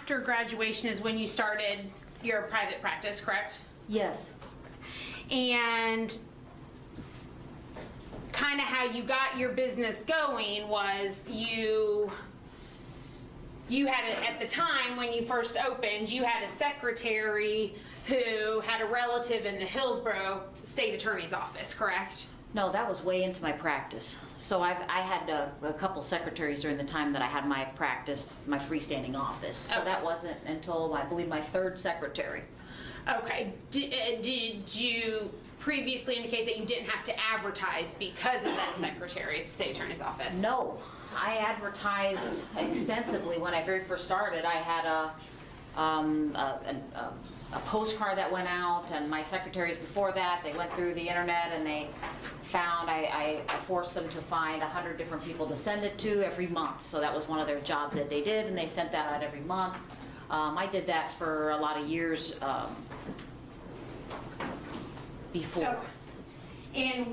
after graduation is when you started your private practice, correct? Yes. And kind of how you got your business going was you had at the time when you first opened, you had a secretary who had a relative in the Hillsborough State Attorney's Office, correct? No, that was way into my practice. So I had a couple secretaries during the time that I had my practice, my freestanding office. So that wasn't until, I believe, my third secretary. Okay. Did you previously indicate that you didn't have to advertise because of that secretary at the State Attorney's Office? No, I advertised extensively when I very first started. I had a postcard that went out, and my secretaries before that, they went through the internet and they found, I forced them to find 100 different people to send it to every month. So that was one of their jobs that they did, and they sent that out every month. I did that for a lot of years before. Okay. And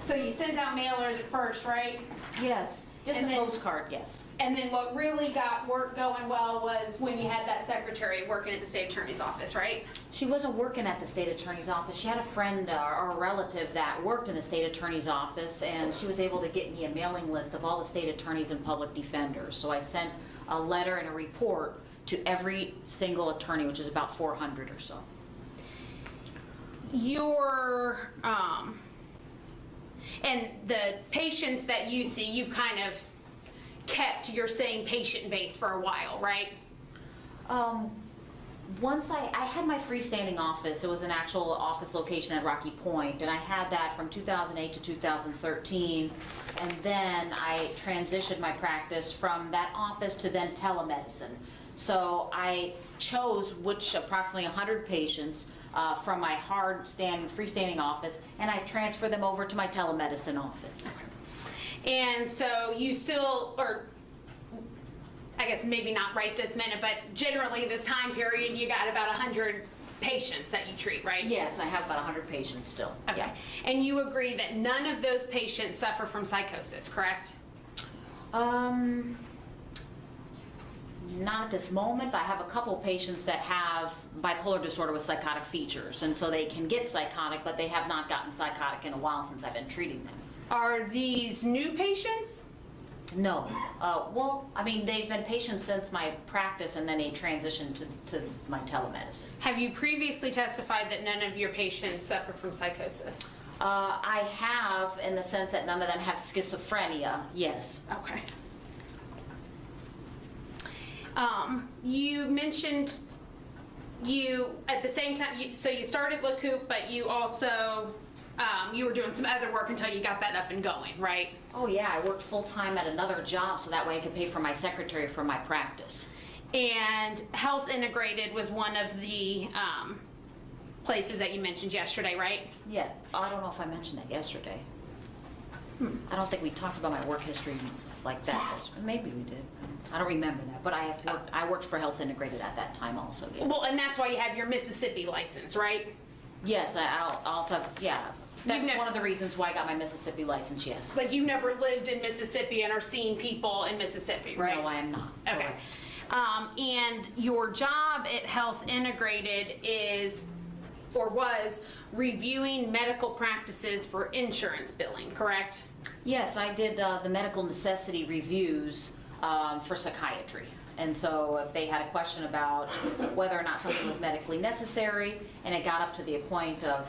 so you sent out mailers at first, right? Yes, just And a then- postcard, yes. And then what really got work going well was when you had that secretary working at the State Attorney's Office, right? She wasn't working at the State Attorney's Office. She had a friend or a relative that worked in the State Attorney's Office, and she was able to get me a mailing list of all the state attorneys and public defenders. So I sent a letter and a report to every single attorney, which is about 400 or so. And the patients that you see, you've kind of kept your same patient base for a while, right? Once I had my freestanding office, it was an actual office location at Rocky Point, and I had that from 2008 to 2013, and then I transitioned my practice from that office to then telemedicine. So I chose which approximately 100 patients from my freestanding office, and I transferred them over to my telemedicine office. And so you still, or I guess maybe not right this minute, but generally this time period, you got about 100 patients that you treat, right? Yes, I have about 100 patients still. Okay. Yeah. And you agree that none of those patients suffer from psychosis, correct? Not at this moment, but I have a couple patients that have bipolar disorder with psychotic features, and so they can get psychotic, but they have not gotten psychotic in a while since I've been treating them. Are these new patients? No. Well, I mean, they've been patients since my practice, and then they transitioned to my telemedicine. Have you previously testified that none of your patients suffer from psychosis? I have, in the sense that none of them have schizophrenia, yes. Okay. You mentioned you, at the same time, so you started La Coupe, but you also, you were doing some other work until you got that up and going, right? Oh yeah, I worked full-time at another job so that way I could pay for my secretary for my practice. And Health Integrated was one of the places that you mentioned yesterday, right? Yeah, I don't know if I mentioned that yesterday. I don't think we talked about my work history like that. Maybe we did. I don't remember that, but I worked for Health Integrated at that time also, yes. Well, and that's why you have your Mississippi license, right? Yes, I also have, yeah. That's one of the reasons why I got my Mississippi license, yes. Like you've never lived in Mississippi and are seeing people in Mississippi, right? No, I am not. Okay. And your job at Health Integrated is, or was, reviewing medical practices for insurance billing, correct? Yes, I did the medical necessity reviews for psychiatry. And so if they had a question about whether or not something was medically necessary and it got up to the point of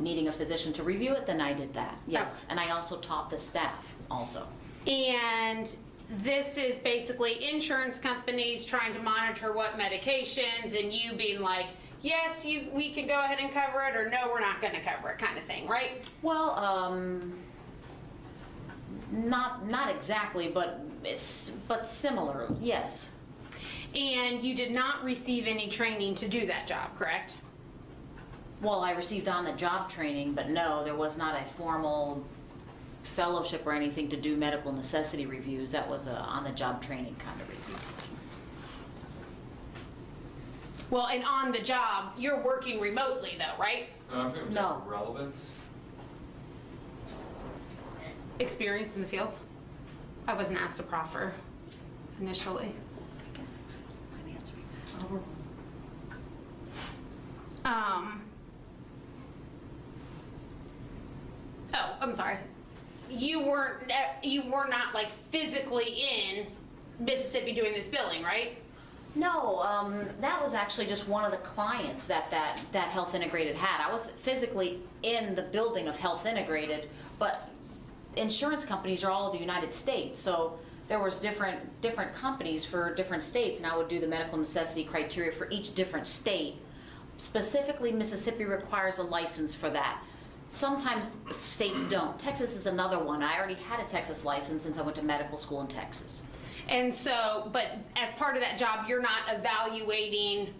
needing a physician to review it, then I did that, yes. Okay. And I also taught the staff also. And this is basically insurance companies trying to monitor what medications and you being like, yes, we can go ahead and cover it, or no, we're not going to cover it, kind of thing, right? Well, not exactly, but similar, yes. And you did not receive any training to do that job, correct? Well, I received on-the-job training, but no, there was not a formal fellowship or anything to do medical necessity reviews. That was a on-the-job training kind of review. Well, and on the job, you're working remotely though, right? I'm going to No. relevance. Experience in the field? I wasn't asked to proffer initially. I'm answering Oh, I'm sorry. You were not like physically in Mississippi doing this billing, right? No, that was actually just one of the clients that Health Integrated had. I was physically in the building of Health Integrated, but insurance companies are all over the United States, so there was different companies for different states, and I would do the medical necessity criteria for each different state. Specifically, Mississippi requires a license for that. Sometimes states don't. Texas is another one. I already had a Texas license since I went to medical school in Texas. And so, but as part of that job, you're not evaluating,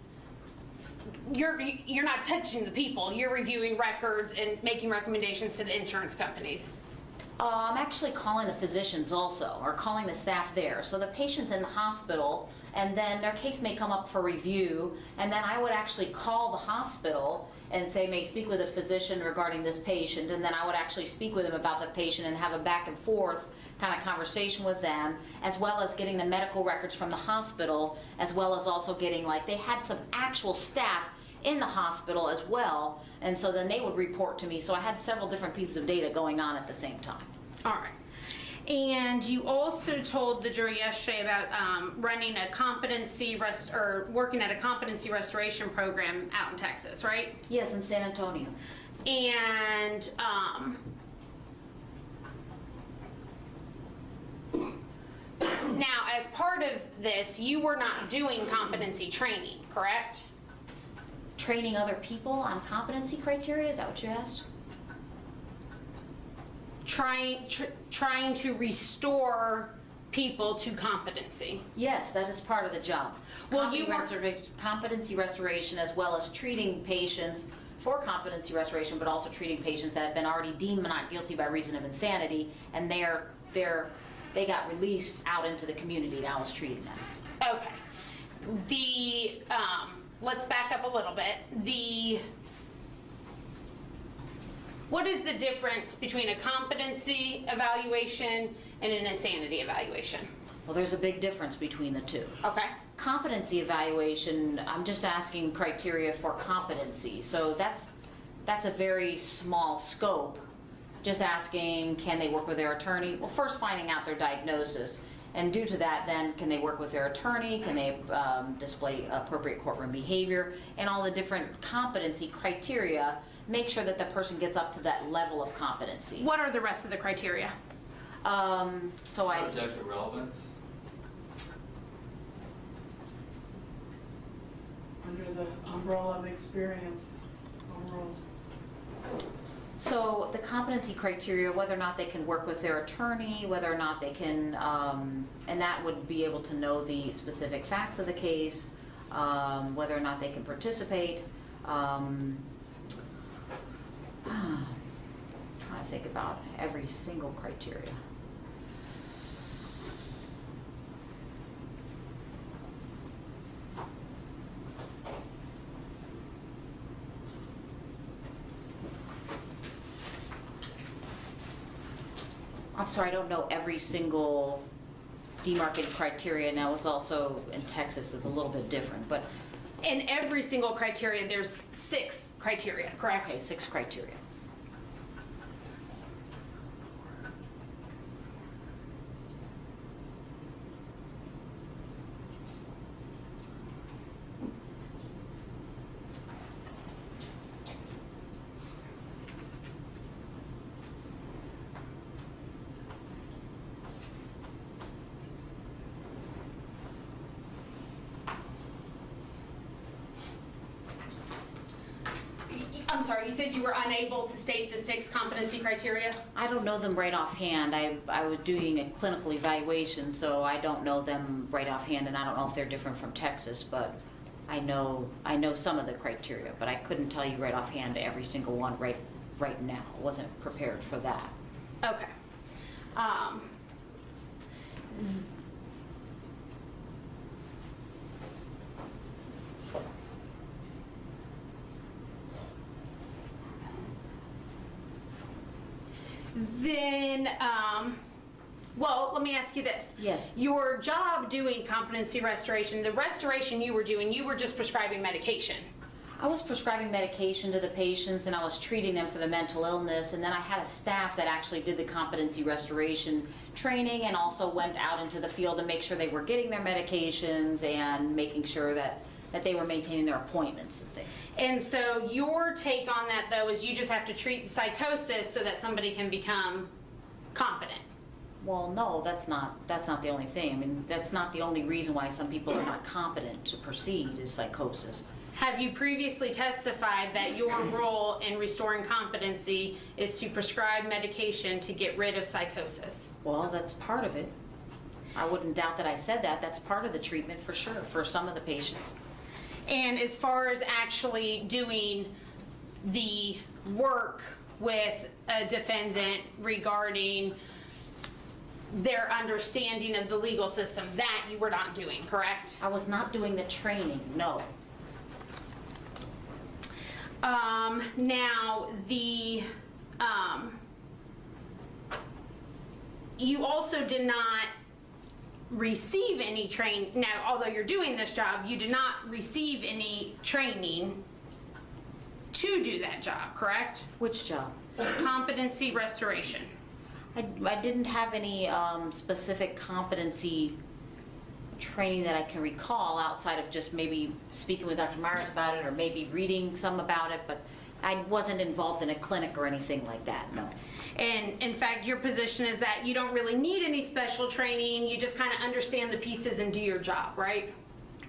you're not touching the people. You're reviewing records and making recommendations to the insurance companies. I'm actually calling the physicians also, or calling the staff there. So the patient's in the hospital, and then their case may come up for review, and then I would actually call the hospital and say, may I speak with a physician regarding this patient, and then I would actually speak with them about the patient and have a back and forth kind of conversation with them, as well as getting the medical records from the hospital, as well as also getting, like, they had some actual staff in the hospital as well, and so then they would report to me. So I had several different pieces of data going on at the same time. All right. And you also told the jury yesterday about running a working at a competency restoration program out in Texas, right? Yes, in San Antonio. And now, as part of this, you were not doing competency training, correct? Training other people on competency criteria, is that what you asked? Trying to restore people to competency. Yes, that is part of the job. Well, you competency restoration, as well as treating patients for competency restoration, but also treating patients that have been already deemed not guilty by reason of insanity, and they got released out into the community, and I was treating them. Okay. Let's back up a little bit. What is the difference between a competency evaluation and an insanity evaluation? Well, there's a big difference between the two. Okay. Competency evaluation, I'm just asking criteria for competency. So that's a very small scope. Just asking, can they work with their attorney? Well, first finding out their diagnosis. And due to that, then, can they work with their attorney? Can they display appropriate courtroom behavior? And all the different competency criteria, make sure that the person gets up to that level of competency. What are the rest of the criteria? Objective relevance. Under the umbrella of experience overall. So the competency criteria, whether or not they can work with their attorney, whether or not they can, and that would be able to know the specific facts of the case, whether or not they can participate. Trying to think about every single criteria. I'm sorry, I don't know every single demarcated criteria. Now, it's also in Texas is a little bit different, but In every single criteria, there's 6 criteria, correct? okay, 6 criteria. I'm sorry, you said you were unable to state the 6 competency criteria? I don't know them right offhand. I was doing a clinical evaluation, so I don't know them right offhand, and I don't know if they're different from Texas, but I know some of the criteria, but I couldn't tell you right offhand every single one right now. I wasn't prepared for that. Okay. Then, Well, let me ask you this. Yes. Your job doing competency restoration, the restoration you were doing, you were just prescribing medication. I was prescribing medication to the patients and I was treating them for the mental illness, and then I had a staff that actually did the competency restoration training and also went out into the field to make sure they were getting their medications and making sure that they were maintaining their appointments and things. And so your take on that, though, is you just have to treat psychosis so that somebody can become competent. Well, no, that's not the only thing. I mean, that's not the only reason why some people are not competent to proceed is psychosis. Have you previously testified that your role in restoring competency is to prescribe medication to get rid of psychosis? Well, that's part of it. I wouldn't doubt that I said that. That's part of the treatment for sure, for some of the patients. And as far as actually doing the work with a defendant regarding their understanding of the legal system, that you were not doing, correct? I was not doing the training, no. Now, you also did not receive any training. Now, although you're doing this job, you did not receive any training to do that job, correct? Which job? Competency restoration. I didn't have any specific competency training that I can recall outside of just maybe speaking with Dr. Myers about it or maybe reading some about it, but I wasn't involved in a clinic or anything like that, no. And in fact, your position is that you don't really need any special training, you just kind of understand the pieces and do your job, right?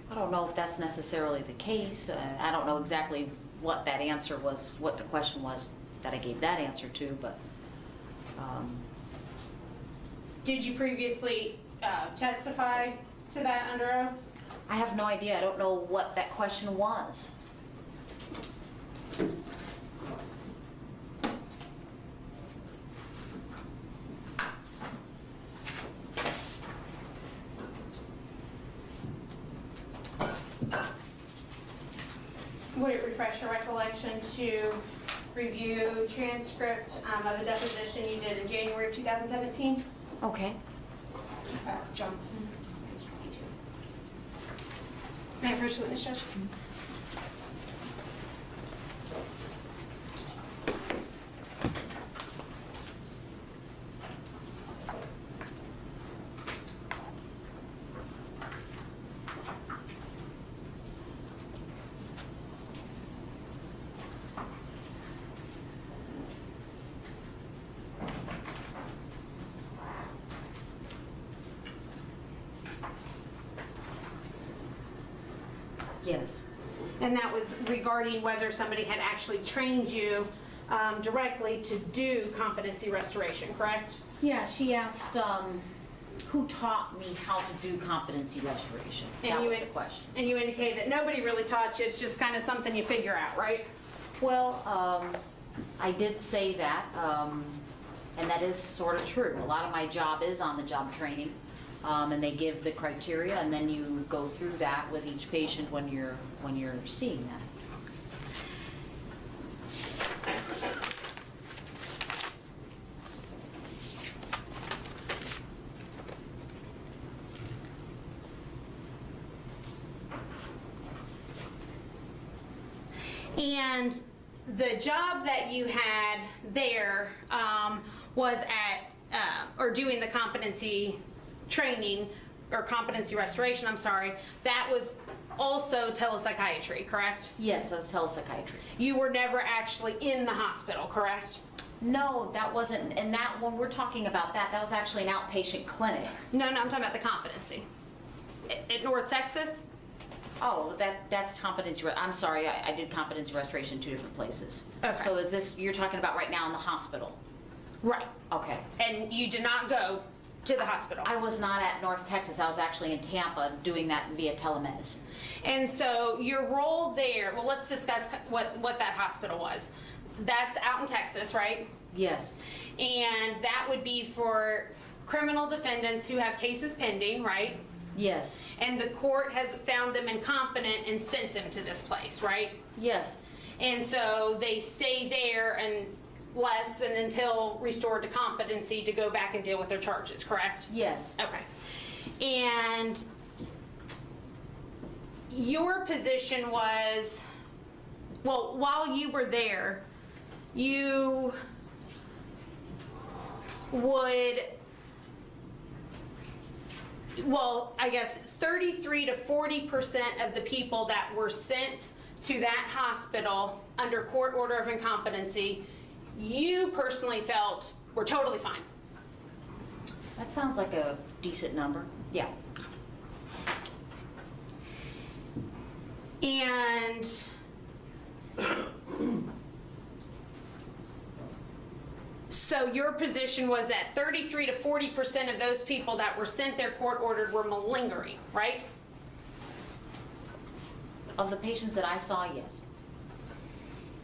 I don't know if that's necessarily the case. I don't know exactly what that answer was, what the question was that I gave that answer to, but Did you previously testify to that under oath? I have no idea. I don't know what that question was. Would it refresh your recollection to review transcript of a deposition you did in January of 2017? Okay. Johnson, page 22. May I approach the witness, Judge? Yes. And that was regarding whether somebody had actually trained you directly to do competency restoration, correct? Yeah, she asked who taught me how to do competency restoration. And That you was the in- question. And you indicated that nobody really taught you, it's just kind of something you figure out, right? Well, I did say that, and that is sort of true. A lot of my job is on-the-job training, and they give the criteria, and then you go through that with each patient when you're seeing that. And the job that you had there was at, or doing the competency training, or competency restoration, I'm sorry, that was also telepsychiatry, correct? Yes, that was telepsychiatry. You were never actually in the hospital, correct? No, that wasn't, and that, when we're talking about that, that was actually an outpatient clinic. No, I'm talking about the competency. At North Texas? Oh, that's competency, I'm sorry, I did competency restoration in 2 different places. Okay. So is this, you're talking about right now in the hospital? Right. Okay. And you did not go to the hospital? I was not at North Texas, I was actually in Tampa doing that via telemedicine. And so your role there, well, let's discuss what that hospital was. That's out in Texas, right? Yes, And that would be for criminal defendants who have cases pending, right? yes, And the court has found them incompetent and sent them to this place, right? yes, And so they stay there and less and until restored to competency to go back and deal with their charges, correct? Yes. Okay. And your position was, well, while you were there, you would, well, I guess 33 to 40% of the people that were sent to that hospital under court order of incompetency, you personally felt were totally fine. That sounds like a decent number. Yeah. And so your position was that 33 to 40% of those people that were sent there court ordered were malingering, right? Of the patients that I saw, yes.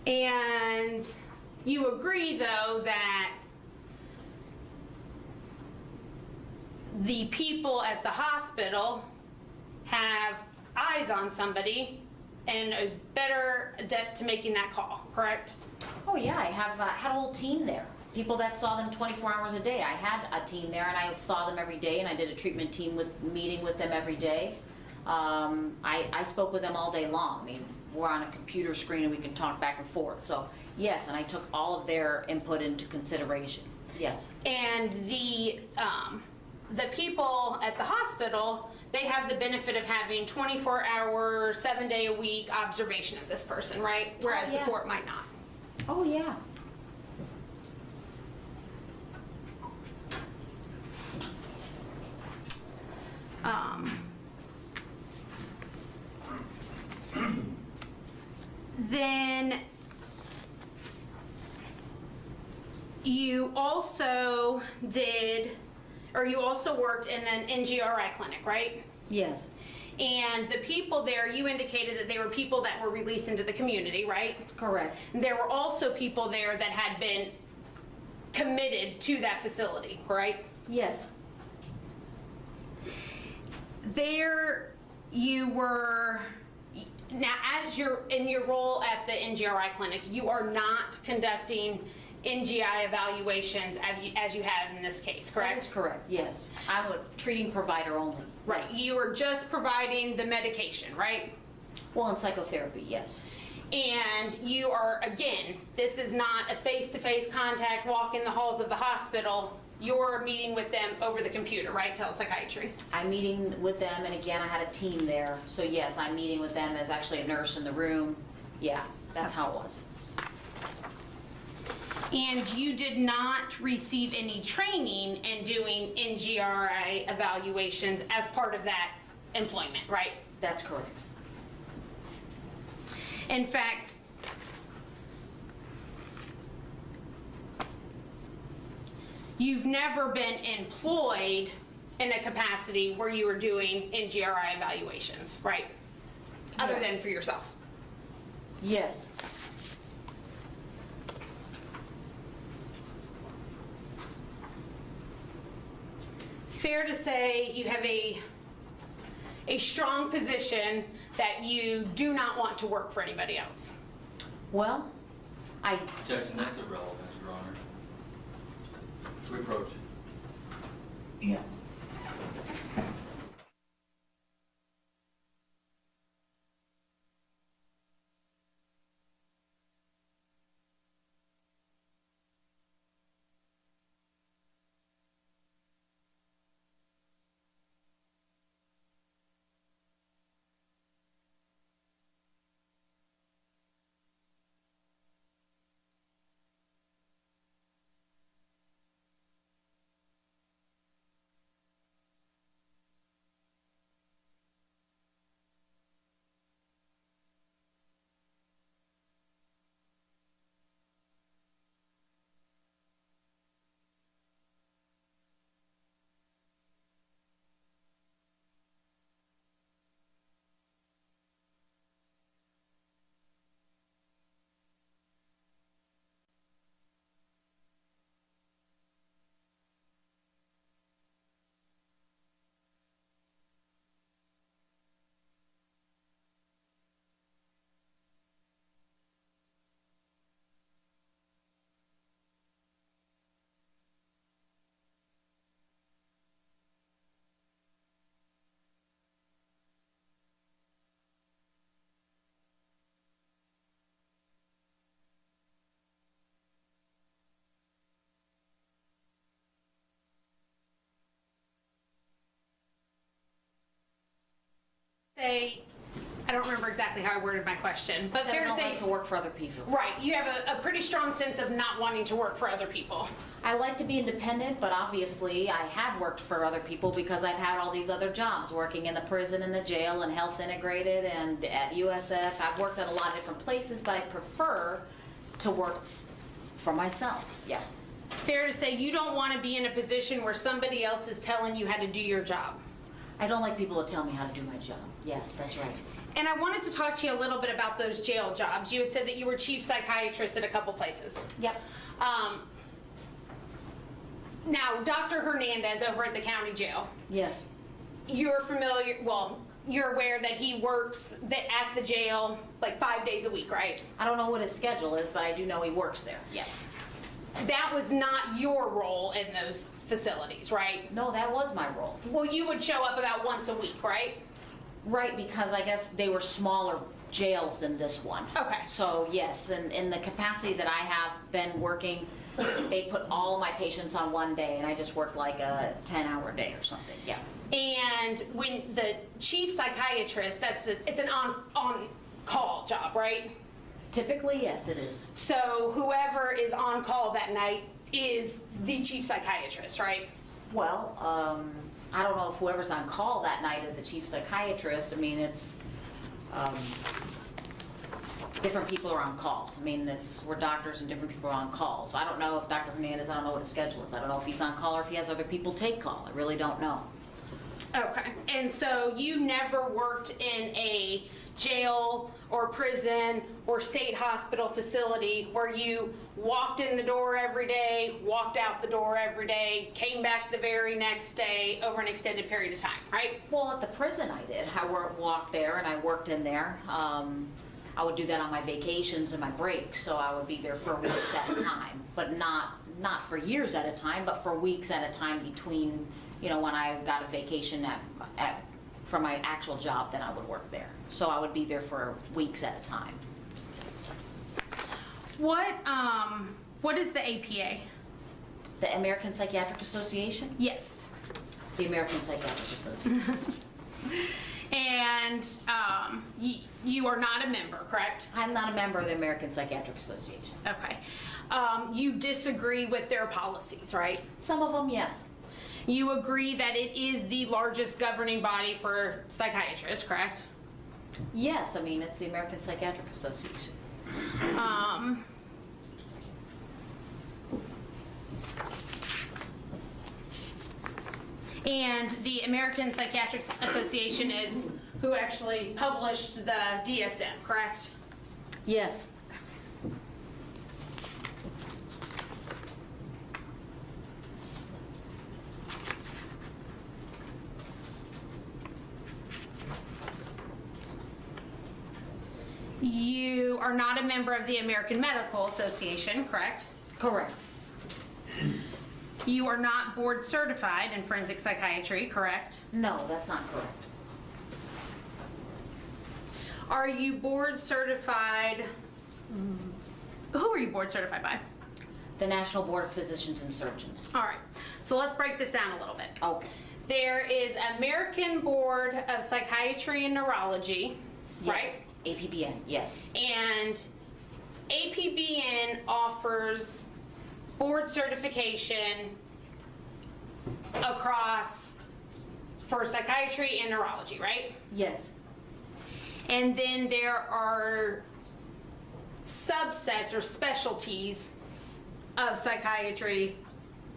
And you agree, though, that the people at the hospital have eyes on somebody and is better adept to making that call, correct? Oh yeah, I have had a whole team there. People that saw them 24 hours a day. I had a team there, and I saw them every day, and I did a treatment team meeting with them every day. I spoke with them all day long. I mean, we're on a computer screen and we can talk back and forth. So yes, and I took all of their input into consideration. Yes. And the people at the hospital, they have the benefit of having 24-hour, 7-day-a-week observation of this person, right? Whereas yeah. the court might not. Oh yeah. Then you also worked in an NGRI clinic, right? Yes. And the people there, you indicated that they were people that were released into the community, right? Correct. And there were also people there that had been committed to that facility, right? Yes. There you were, now as you're in your role at the NGRI clinic, you are not conducting NGI evaluations as you have in this case, correct? That is correct, yes. I'm a treating provider only. Right, Yes. you are just providing the medication, right? Well, in psychotherapy, yes. And you are, again, this is not a face-to-face contact, walk in the halls of the hospital. You're meeting with them over the computer, right? Telepsychiatry. I'm meeting with them, and again, I had a team there. So yes, I'm meeting with them. There's actually a nurse in the room. Yeah, that's how it was. And you did not receive any training in doing NGRI evaluations as part of that employment, right? That's correct. In fact, you've never been employed in a capacity where you were doing NGRI evaluations, right? Other No. than for yourself. Yes. Fair to say you have a strong position that you do not want to work for anybody else. Well, Objection, that's irrelevant, Your Honor. Reproach. Yes. say, I don't remember exactly how I worded my question, but So I fair to don't say, like to work for other people. right, you have a pretty strong sense of not wanting to work for other people. I like to be independent, but obviously I have worked for other people because I've had all these other jobs, working in the prison and the jail and health integrated and at USF. I've worked at a lot of different places, but I prefer to work for myself, yeah. Fair to say you don't want to be in a position where somebody else is telling you how to do your job. I don't like people to tell me how to do my job. Yes, that's right. And I wanted to talk to you a little bit about those jail jobs. You had said that you were chief psychiatrist at a couple places. Yep. Now, Dr. Hernandez over at the county jail, Yes. you're familiar, well, you're aware that he works at the jail like 5 days a week, right? I don't know what his schedule is, but I do know he works there. Yeah. That was not your role in those facilities, right? No, that was my role. Well, you would show up about once a week, right? Right, because I guess they were smaller jails than this one. Okay. So yes, and in the capacity that I have been working, they put all of my patients on one day, and I just worked like a 10-hour day or something, yeah. And when the chief psychiatrist, it's an on-call job, right? Typically, yes, it is. So whoever is on call that night is the chief psychiatrist, right? Well, I don't know if whoever's on call that night is the chief psychiatrist. I mean, it's, different people are on call. I mean, we're doctors and different people are on call. So I don't know if Dr. Hernandez, I don't know what his schedule is. I don't know if he's on call or if he has other people take call. I really don't know. Okay. And so you never worked in a jail or prison or state hospital facility where you walked in the door every day, walked out the door every day, came back the very next day over an extended period of time, right? Well, at the prison I did. I walked there and I worked in there. I would do that on my vacations and my breaks, so I would be there for weeks at a time, but not for years at a time, but for weeks at a time between, you know, when I got a vacation from my actual job, then I would work there. So I would be there for weeks at a time. What is the APA? The American Psychiatric Association? Yes. The American Psychiatric Association. And you are not a member, correct? I'm not a member of the American Psychiatric Association. Okay. You disagree with their policies, right? Some of them, yes. You agree that it is the largest governing body for psychiatrists, correct? Yes, I mean, it's the American Psychiatric Association. And the American Psychiatric Association is who actually published the DSM, correct? Yes. You are not a member of the American Medical Association, correct? Correct. You are not board certified in forensic psychiatry, correct? No, that's not correct. Are you board certified? Who are you board certified by? The National Board of Physicians and Surgeons. All right, so let's break this down a little bit. Okay. There is American Board of Psychiatry and Neurology, Yes. right? APBN, yes. And APBN offers board certification across for psychiatry and neurology, right? Yes. And then there are subsets or specialties of psychiatry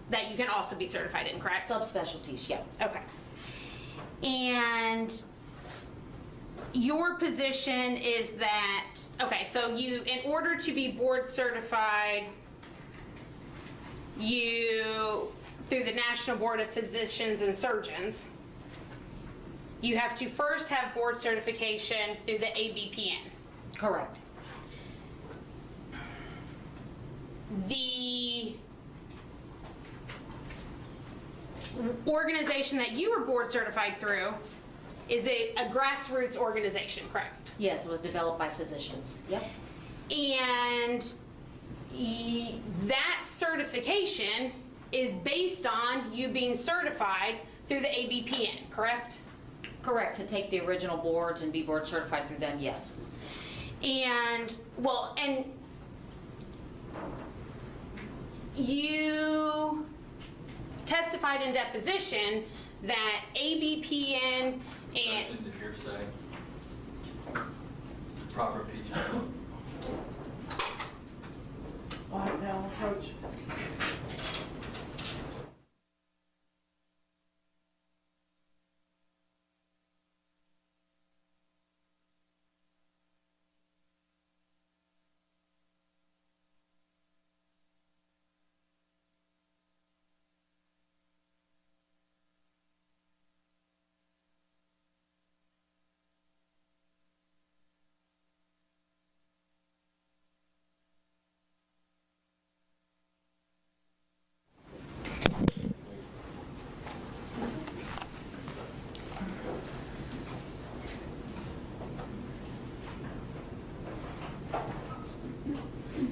that you can also be certified in, correct? Subspecialties, yeah. Okay. And your position is that, okay, so you, in order to be board certified, you, through the National Board of Physicians and Surgeons, you have to first have board certification through the ABPN. Correct. The organization that you were board certified through is a grassroots organization, correct? Yes, it was developed by physicians. Yep. And that certification is based on you being certified through the ABPN, correct? Correct, to take the original boards and be board certified through them, yes. And, well, and you testified in deposition that ABPN and, Objections of hearsay. Proper impeachment. All right, now approach.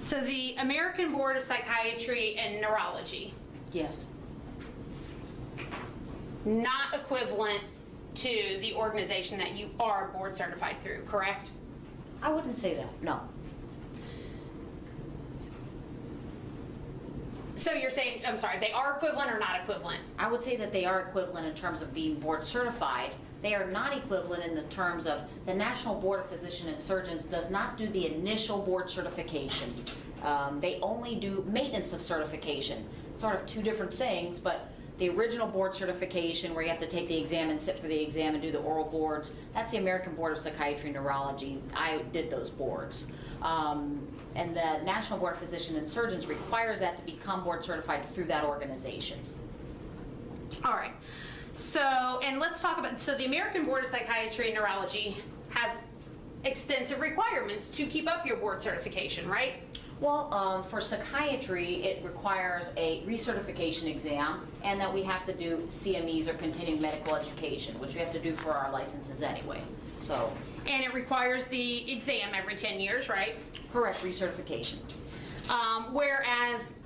so the American Board of Psychiatry and Neurology, Yes. not equivalent to the organization that you are board certified through, correct? I wouldn't say that, no. So you're saying, I'm sorry, they are equivalent or not equivalent? I would say that they are equivalent in terms of being board certified. They are not equivalent in the terms of the National Board of Physicians and Surgeons does not do the initial board certification. They only do maintenance of certification. Sort of two different things, but the original board certification where you have to take the exam and sit for the exam and do the oral boards, that's the American Board of Psychiatry and Neurology. I did those boards. And the National Board of Physicians and Surgeons requires that to become board certified through that organization. All right. So, and let's talk about, so the American Board of Psychiatry and Neurology has extensive requirements to keep up your board certification, right? Well, for psychiatry, it requires a recertification exam, and that we have to do CMEs or continuing medical education, which we have to do for our licenses anyway. So, And it requires the exam every 10 years, right? correct, recertification. Whereas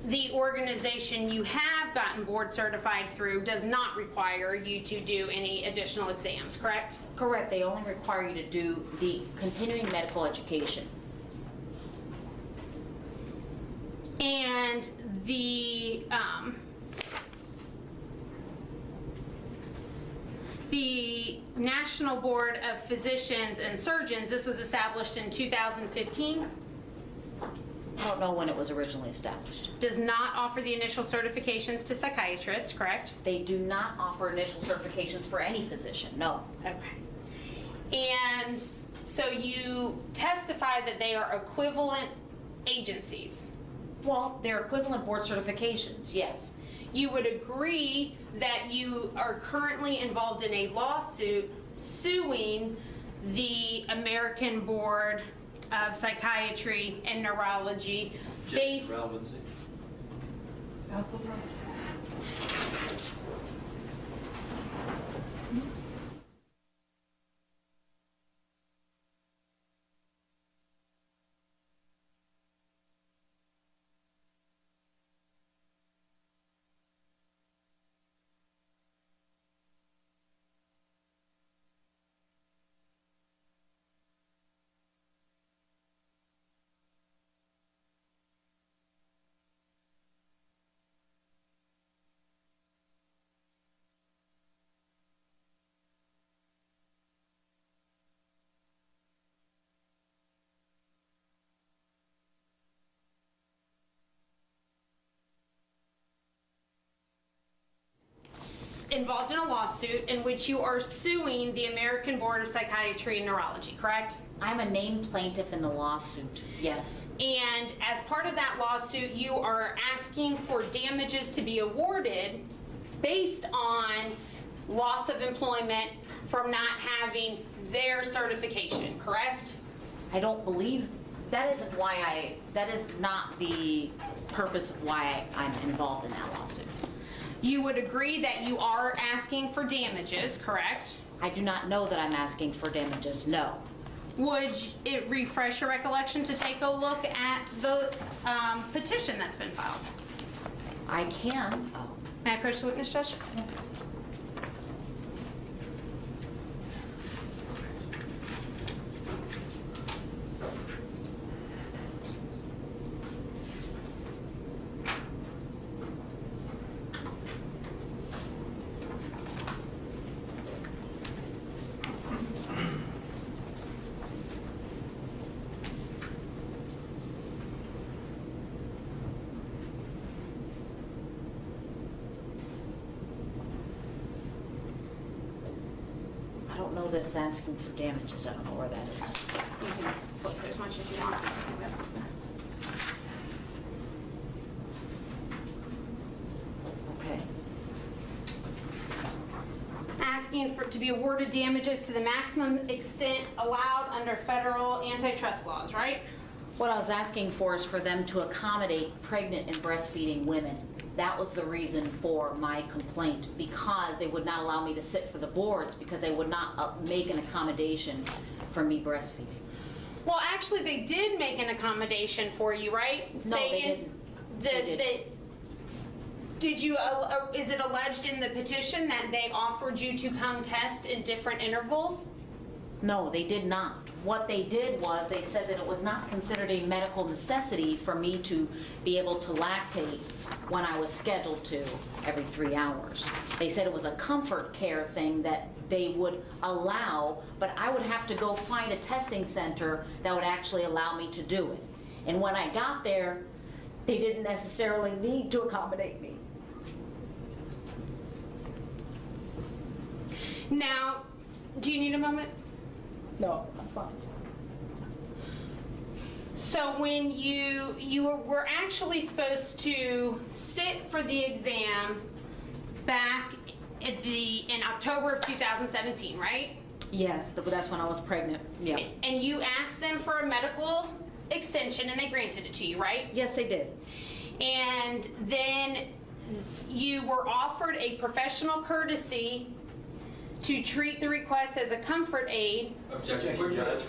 the organization you have gotten board certified through does not require you to do any additional exams, correct? Correct, they only require you to do the continuing medical education. And the National Board of Physicians and Surgeons, this was established in 2015, I don't know when it was originally established. does not offer the initial certifications to psychiatrists, correct? They do not offer initial certifications for any physician, no. Okay. And so you testified that they are equivalent agencies. Well, they're equivalent board certifications, yes. You would agree that you are currently involved in a lawsuit suing the American Board of Psychiatry and Neurology based... Relevancy. That's approach. involved in a lawsuit in which you are suing the American Board of Psychiatry and Neurology, correct? I'm a named plaintiff in the lawsuit, yes. And as part of that lawsuit, you are asking for damages to be awarded based on loss of employment from not having their certification, correct? I don't believe, that is not the purpose of why I'm involved in that lawsuit. You would agree that you are asking for damages, correct? I do not know that I'm asking for damages, no. Would it refresh your recollection to take a look at the petition that's been filed? I can, May I approach the witness, Judge? don't know that it's asking for damages. I don't know where that is. You can flip as much as you want. That's- Okay. Asking for, to be awarded damages to the maximum extent allowed under federal antitrust laws, right? What I was asking for is for them to accommodate pregnant and breastfeeding women. That was the reason for my complaint, because they would not allow me to sit for the boards, because they would not make an accommodation for me breastfeeding. Well, actually, they did make an accommodation for you, right? No, they didn't. They didn't. Did you, is it alleged in the petition that they offered you to come test in different intervals? No, they did not. What they did was, they said that it was not considered a medical necessity for me to be able to lactate when I was scheduled to every 3 hours. They said it was a comfort care thing that they would allow, but I would have to go find a testing center that would actually allow me to do it. And when I got there, they didn't necessarily need to accommodate me. Now, do you need a moment? No, I'm fine. So when you were actually supposed to sit for the exam back in October of 2017, right? Yes, that's when I was pregnant. Yeah. And you asked them for a medical extension and they granted it to you, right? Yes, they did. And then you were offered a professional courtesy to treat the request as a comfort aid. Objection, Judge.